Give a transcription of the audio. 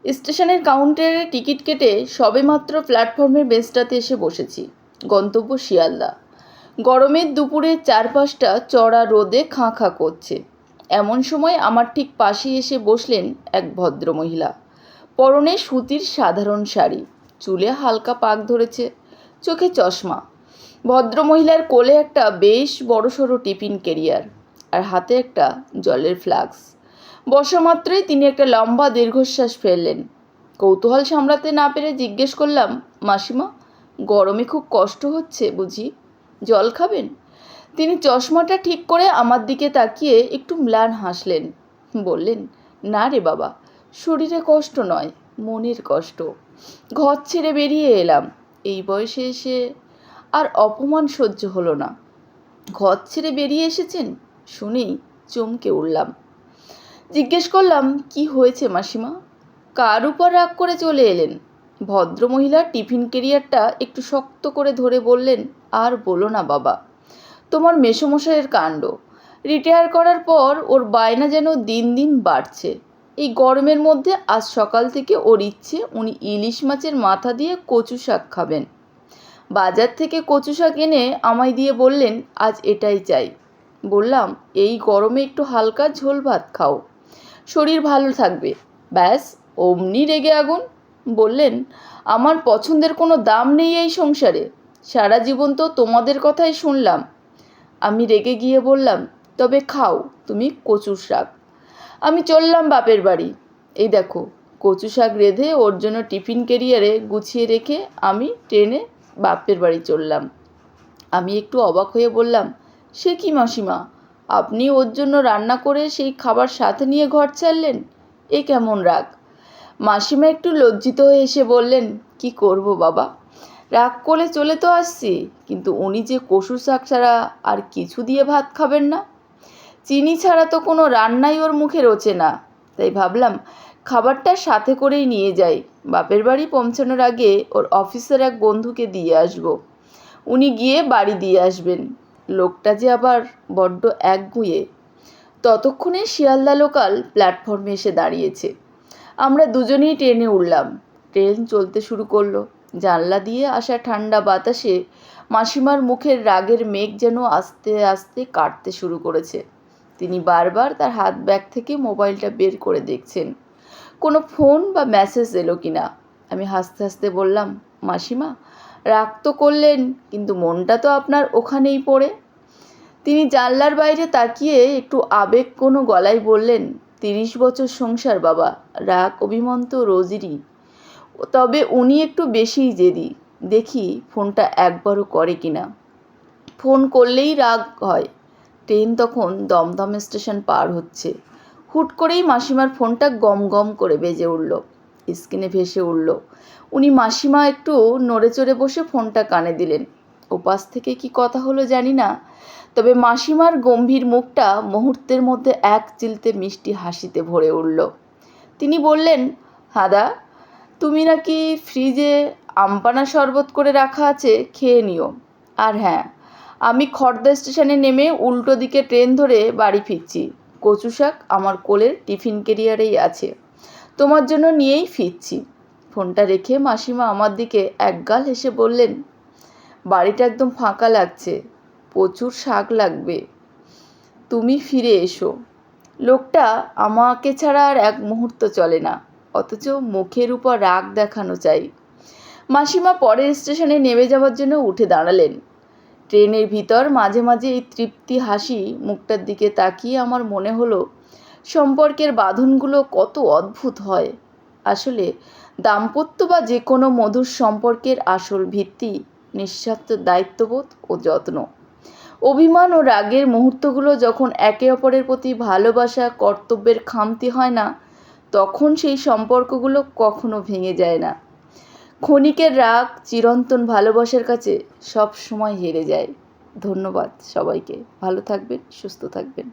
স্টেশনের কাউন্টারে টিকিট কেটে সবেমাত্র প্ল্যাটফর্মের বেঞ্চটাতে এসে বসেছি। গন্তব্য শিয়ালদা। গরমের দুপুরে চারপাশটা চড়া রোদে খাঁ খাঁ করছে। এমন সময় আমার ঠিক পাশে এসে বসলেন এক ভদ্রমহিলা। পরনে সুতির সাধারণ শাড়ি, চুলে হালকা পাক ধরেছে, চোখে চশমা। ভদ্রমহিলার কোলে একটা বেশ বড়সড় টিফিন ক্যারিয়ার আর হাতে একটা জলের ফ্লাস্ক। বসা মাত্রই তিনি একটা লম্বা দীর্ঘশ্বাস ফেললেন। কৌতূহল সামলাতে না পেরে জিজ্ঞেস করলাম, মাসিমা, গরমে খুব কষ্ট হচ্ছে বুঝি? জল খাবেন? তিনি চশমাটা ঠিক করে আমার দিকে তাকিয়ে একটু ম্লান হাসলেন। বললেন, না রে বাবা, শরীরে কষ্ট নয়, মনের কষ্ট। ঘর ছেড়ে বেরিয়ে এলাম। এই বয়সে এসে আর অপমান সহ্য হলো না। ঘর ছেড়ে বেরিয়ে এসেছেন শুনেই চমকে উঠলাম। জিজ্ঞেস করলাম, কি হয়েছে মাসিমা? কার উপর রাগ করে চলে এলেন? ভদ্রমহিলা টিফিন ক্যারিয়ারটা একটু শক্ত করে ধরে বললেন, আর বলো না বাবা, তোমার মেসোমশাইয়ের কাণ্ড। রিটায়ার করার পর ওর বায়না যেন দিন দিন বাড়ছে। এই গরমের মধ্যে আজ সকাল থেকে ওর ইচ্ছে উনি ইলিশ মাছের মাথা দিয়ে কচু শাক খাবেন। বাজার থেকে কচু শাক এনে আমায় দিয়ে বললেন, আজ এটাই চাই। বললাম, এই গরমে একটু হালকা ঝোল ভাত খাও, শরীর ভালো থাকবে। ব্যাস, অমনি রেগে আগুন। বললেন, আমার পছন্দের কোনো দাম নেই এই সংসারে, সারা জীবন তো তোমাদের কথাই শুনলাম। আমি রেগে গিয়ে বললাম, তবে খাও তুমি কচুর শাক। আমি চললাম বাপের বাড়ি। এই দেখো, কচু শাক রেঁধে ওর জন্য টিফিন ক্যারিয়ারে গুছিয়ে রেখে আমি ট্রেনে বাপের বাড়ি চললাম। আমি একটু অবাক হয়ে বললাম, সে কি মাসিমা, আপনি ওর জন্য রান্না করে সেই খাবার সাথে নিয়ে ঘর ছাড়লেন? এ কেমন রাগ? মাসিমা একটু লজ্জিত হয়ে এসে বললেন, কি করব বাবা, রাগ করে চলে তো আসছি, কিন্তু উনি যে কচু শাক ছাড়া আর কিছু দিয়ে ভাত খাবেন না। চিনি ছাড়া তো কোনো রান্নাই ওর মুখে রোচে না। তাই ভাবলাম খাবারটা সাথে করেই নিয়ে যাই, বাপের বাড়ি পৌঁছানোর আগে ওর অফিসের এক বন্ধুকে দিয়ে আসব। উনি গিয়ে বাড়ি দিয়ে আসবেন। লোকটা যে আবার বড্ড একগুঁয়ে। ততক্ষণে শিয়ালদা লোকাল প্ল্যাটফর্মে এসে দাঁড়িয়েছে। আমরা দুজনেই ট্রেনে উঠলাম। ট্রেন চলতে শুরু করলো। জানলা দিয়ে আসা ঠান্ডা বাতাসে মাসিমার মুখের রাগের মেঘ যেন আস্তে আস্তে কাটতে শুরু করেছে। তিনি বারবার তার হাত ব্যাগ থেকে মোবাইলটা বের করে দেখছেন কোনো ফোন বা মেসেজ এলো কিনা। আমি হাসতে হাসতে বললাম, মাসিমা, রাগ তো করলেন, কিন্তু মনটা তো আপনার ওখানেই পড়ে। তিনি জানলার বাইরে তাকিয়ে একটু আবেগ কোনো গলায় বললেন, 30 বছর সংসার বাবা, রাগ অভিমান তো রোজেরই। তবে উনি একটু বেশিই জেদি। দেখি ফোনটা একবারও করে কিনা। ফোন করলেই রাগ হয়। ট্রেন তখন দমদম স্টেশন পার হচ্ছে। হুট করেই মাসিমার ফোনটা গম গম করে বেজে উঠল। স্ক্রিনে ভেসে উঠল। উনি মাসিমা একটু নড়ে চড়ে বসে ফোনটা কানে দিলেন। ওপাশ থেকে কি কথা হলো জানি না, তবে মাসিমার গম্ভীর মুখটা মুহূর্তের মধ্যে এক চিলতে মিষ্টি হাসিতে ভরে উঠল। তিনি বললেন, হাদা, তুমি নাকি ফ্রিজে আমপানা শরবত করে রাখা আছে, খেয়ে নিও। আর হ্যাঁ, আমি খড়দা স্টেশনে নেমে উল্টো দিকে ট্রেন ধরে বাড়ি ফিরছি। কচু শাক আমার কোলের টিফিন ক্যারিয়ারেই আছে, তোমার জন্য নিয়েই ফিরছি। ফোনটা রেখে মাসিমা আমার দিকে একগাল হেসে বললেন, বাড়িটা একদম ফাঁকা লাগছে, প্রচুর শাক লাগবে, তুমি ফিরে এসো। লোকটা আমাকে ছাড়া আর এক মুহূর্ত চলে না, অথচ মুখের উপর রাগ দেখানো চাই। মাসিমা পরের স্টেশনে নেমে যাওয়ার জন্য উঠে দাঁড়ালেন। ট্রেনের ভিতর মাঝে মাঝে এই তৃপ্তি হাসি মুখটার দিকে তাকিয়ে আমার মনে হলো, সম্পর্কের বাঁধনগুলো কত অদ্ভুত হয়। আসলে দাম্পত্য বা যে কোনো মধুর সম্পর্কের আসল ভিত্তি নিঃস্বার্থ দায়িত্ববোধ ও যত্ন। অভিমান ও রাগের মুহূর্তগুলো যখন একে অপরের প্রতি ভালোবাসা কর্তব্যের খামতি হয় না, তখন সেই সম্পর্কগুলো কখনো ভেঙে যায় না। ক্ষণিকের রাগ চিরন্তন ভালোবাসার কাছে সব সময় হেরে যায়। ধন্যবাদ সবাইকে। ভালো থাকবেন, সুস্থ থাকবেন।